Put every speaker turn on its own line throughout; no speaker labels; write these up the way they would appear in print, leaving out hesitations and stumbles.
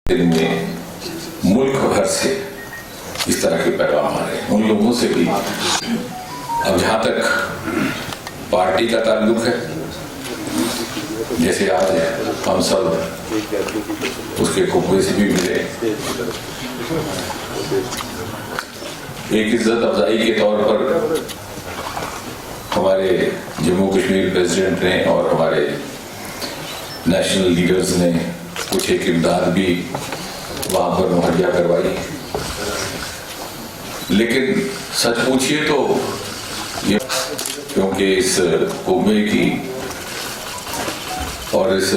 دن میں ملک بھر سے اس طرح کے پیغام آ رہے ہیں ان لوگوں سے بھی. اب جہاں تک پارٹی کا تعلق ہے، جیسے آج ہم سب اس کے قوے سے بھی ملے، ایک عزت افزائی کے طور پر ہمارے جموں کشمیر پریزیڈنٹ نے اور ہمارے نیشنل لیڈرز نے کچھ ایک امداد بھی وہاں پر مہیا کروائی. لیکن سچ پوچھئے تو یہ کیونکہ اس قوے کی اور اس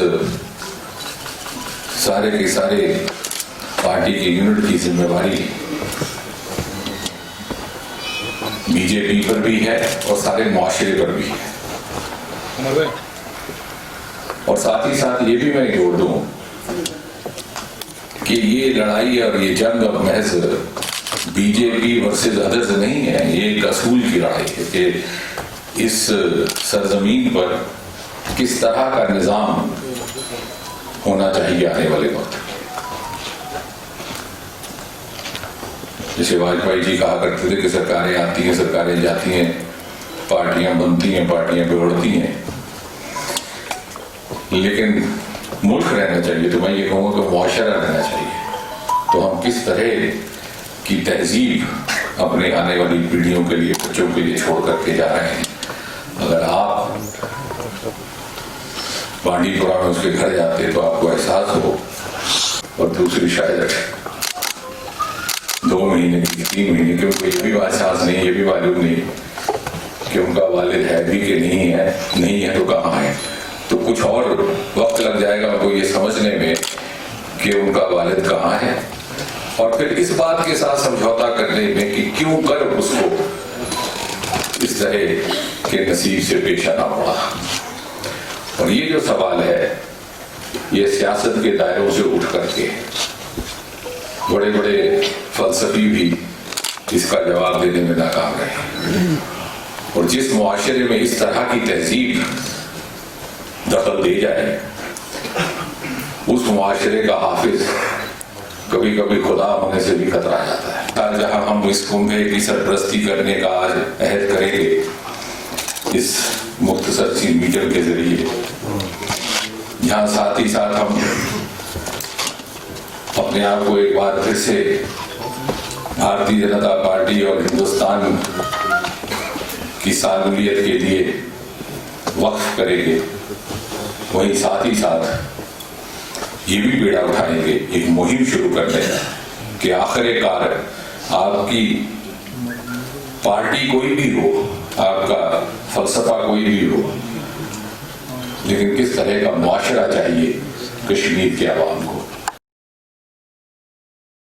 سارے کے سارے پارٹی کی یونٹ کی ذمہ داری بی جے پی پر بھی ہے اور سارے معاشرے پر بھی ہے. اور ساتھ ہی ساتھ یہ بھی میں جوڑ دوں کہ یہ لڑائی اور یہ جنگ اب محض بی جے پی ورسز ادرز نہیں ہے، یہ ایک اصول کی لڑائی ہے کہ اس سرزمین پر کس طرح کا نظام ہونا چاہیے آنے والے وقت. جیسے واجپئی جی کہا کرتے تھے کہ سرکاریں آتی ہیں، سرکاریں جاتی ہیں، پارٹیاں بنتی ہیں، پارٹیاں بگڑتی ہیں، لیکن ملک رہنا چاہیے. تو میں یہ کہوں گا کہ معاشرہ رہنا چاہیے. تو ہم کس طرح کی تہذیب اپنے آنے والی پیڑھیوں کے لیے، بچوں کے لیے چھوڑ کر کے جا رہے ہیں. اگر آپ بانڈی پورہ میں اس کے گھر جاتے تو آپ کو احساس ہو. اور دوسری شاید 2 مہینے کی 3 مہینے کی، ان کو یہ بھی احساس نہیں، یہ بھی معلوم نہیں کہ ان کا والد ہے بھی کہ نہیں ہے، نہیں ہے تو کہاں ہے. تو کچھ اور وقت لگ جائے گا ان کو یہ سمجھنے میں کہ ان کا والد کہاں ہے، اور پھر اس بات کے ساتھ سمجھوتا کرنے میں کہ کیوں کر اس کو اس طرح کے نصیب سے پیش آنا پڑا. اور یہ جو سوال ہے یہ سیاست کے دائروں سے اٹھ کر کے بڑے بڑے فلسفی بھی اس کا جواب دینے میں ناکام رہے. اور جس معاشرے میں اس طرح کی تہذیب دخل دے جائے، اس معاشرے کا حافظ کبھی کبھی خدا ہونے سے بھی خطرہ جاتا ہے. جہاں ہم اس کنبے کی سرپرستی کرنے کا آج عہد کریں گے اس مختصر سی میٹنگ کے ذریعے، جہاں ساتھ ہی ساتھ ہم اپنے آپ کو ایک بار پھر سے بھارتی جنتا پارٹی اور ہندوستان کی سالمیت کے لیے وقف کریں گے، وہیں ساتھ ہی ساتھ یہ بھی بیڑا اٹھائیں گے، ایک مہم شروع کر دیں کہ آخر کار آپ کی پارٹی کوئی بھی ہو، آپ کا فلسفہ کوئی بھی ہو، لیکن کس طرح کا معاشرہ چاہیے کشمیر کے عوام کو.